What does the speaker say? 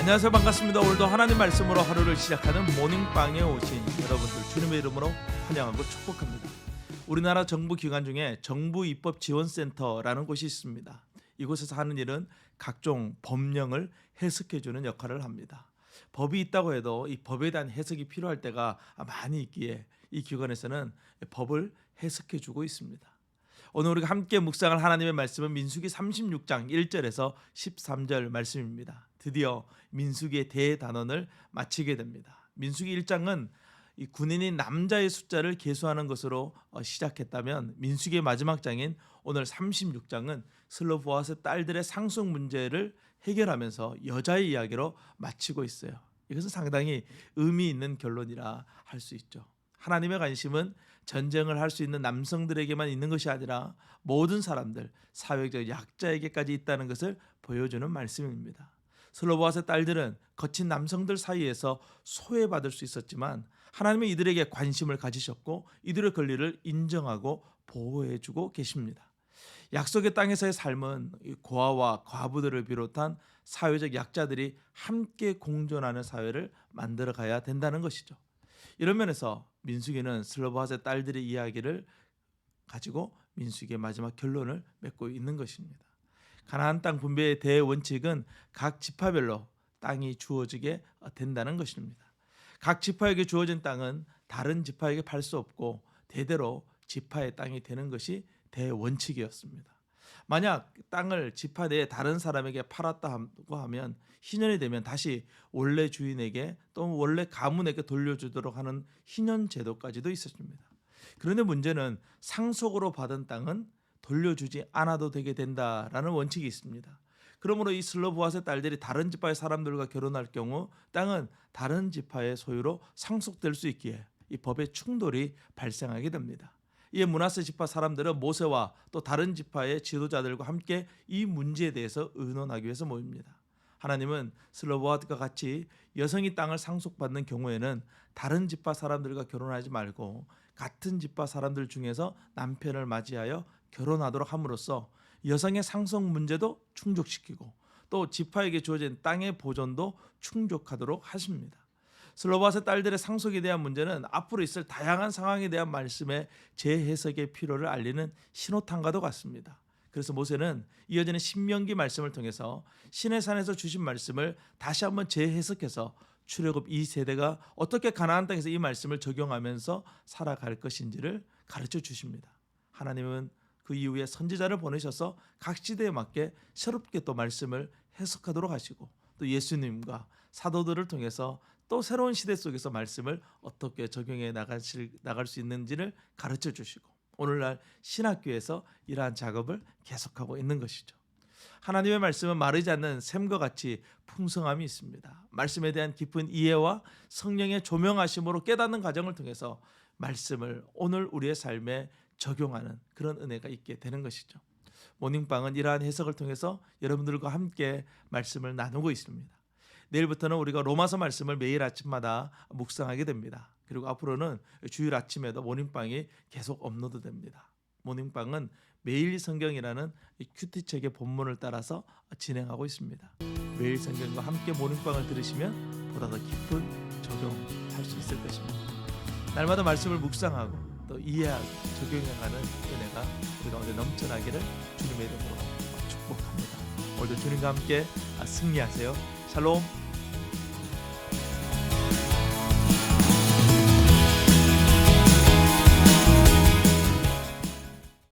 안녕하세요. 반갑습니다. 오늘도 하나님 말씀으로 하루를 시작하는 모닝빵에 오신 여러분들 주님의 이름으로 환영하고 축복합니다. 우리나라 정부 기관 중에 정부입법지원센터라는 곳이 있습니다. 이곳에서 하는 일은 각종 법령을 해석해주는 역할을 합니다. 법이 있다고 해도 이 법에 대한 해석이 필요할 때가 많이 있기에 이 기관에서는 법을 해석해주고 있습니다. 오늘 우리가 함께 묵상할 하나님의 말씀은 민수기 36장 1절에서 13절 말씀입니다. 드디어 민수기의 대단원을 마치게 됩니다. 민수기 1장은 이 군인이 남자의 숫자를 계수하는 것으로 시작했다면 민수기의 마지막 장인 오늘 36장은 슬로보아스 딸들의 상속 문제를 해결하면서 여자의 이야기로 마치고 있어요. 이것은 상당히 의미 있는 결론이라 할 수 있죠. 하나님의 관심은 전쟁을 할 수 있는 남성들에게만 있는 것이 아니라 모든 사람들, 사회적 약자에게까지 있다는 것을 보여주는 말씀입니다. 슬로보아스의 딸들은 거친 남성들 사이에서 소외받을 수 있었지만 하나님은 이들에게 관심을 가지셨고 이들의 권리를 인정하고 보호해주고 계십니다. 약속의 땅에서의 삶은 고아와 과부들을 비롯한 사회적 약자들이 함께 공존하는 사회를 만들어가야 된다는 것이죠. 이런 면에서 민수기는 슬로보아스의 딸들의 이야기를 가지고 민수기의 마지막 결론을 맺고 있는 것입니다. 가나안 땅 분배의 대원칙은 각 지파별로 땅이 주어지게 된다는 것입니다. 각 지파에게 주어진 땅은 다른 지파에게 팔 수 없고 대대로 지파의 땅이 되는 것이 대원칙이었습니다. 만약 땅을 지파 내에 다른 사람에게 팔았다고 하면 희년이 되면 다시 원래 주인에게 또 원래 가문에게 돌려주도록 하는 희년 제도까지도 있었습니다. 그런데 문제는 상속으로 받은 땅은 돌려주지 않아도 되게 된다라는 원칙이 있습니다. 그러므로 이 슬로보아스의 딸들이 다른 지파의 사람들과 결혼할 경우 땅은 다른 지파의 소유로 상속될 수 있기에 이 법의 충돌이 발생하게 됩니다. 이에 므낫세 지파 사람들은 모세와 또 다른 지파의 지도자들과 함께 이 문제에 대해서 의논하기 위해서 모입니다. 하나님은 슬로보아스와 같이 여성이 땅을 상속받는 경우에는 다른 지파 사람들과 결혼하지 말고 같은 지파 사람들 중에서 남편을 맞이하여 결혼하도록 함으로써 여성의 상속 문제도 충족시키고 또 지파에게 주어진 땅의 보존도 충족하도록 하십니다. 슬로보아스의 딸들의 상속에 대한 문제는 앞으로 있을 다양한 상황에 대한 말씀의 재해석의 필요를 알리는 신호탄과도 같습니다. 그래서 모세는 이어지는 신명기 말씀을 통해서 시내산에서 주신 말씀을 다시 한번 재해석해서 출애굽 2세대가 어떻게 가나안 땅에서 이 말씀을 적용하면서 살아갈 것인지를 가르쳐 주십니다. 하나님은 그 이후에 선지자를 보내셔서 각 시대에 맞게 새롭게 또 말씀을 해석하도록 하시고 또 예수님과 사도들을 통해서 또 새로운 시대 속에서 말씀을 어떻게 적용해 나갈 수 있는지를 가르쳐 주시고 오늘날 신학교에서 이러한 작업을 계속하고 있는 것이죠. 하나님의 말씀은 마르지 않는 샘과 같이 풍성함이 있습니다. 말씀에 대한 깊은 이해와 성령의 조명하심으로 깨닫는 과정을 통해서 말씀을 오늘 우리의 삶에 적용하는 그런 은혜가 있게 되는 것이죠. 모닝빵은 이러한 해석을 통해서 여러분들과 함께 말씀을 나누고 있습니다. 내일부터는 우리가 로마서 말씀을 매일 아침마다 묵상하게 됩니다. 그리고 앞으로는 주일 아침에도 모닝빵이 계속 업로드됩니다. 모닝빵은 매일 성경이라는 큐티책의 본문을 따라서 진행하고 있습니다. 매일 성경과 함께 모닝빵을 들으시면 보다 더 깊은 적용할 수 있을 것입니다. 날마다 말씀을 묵상하고 또 이해하고 적용해가는 은혜가 우리 가운데 넘쳐나기를 주님의 이름으로 축복합니다. 오늘도 주님과 함께 승리하세요. 샬롬.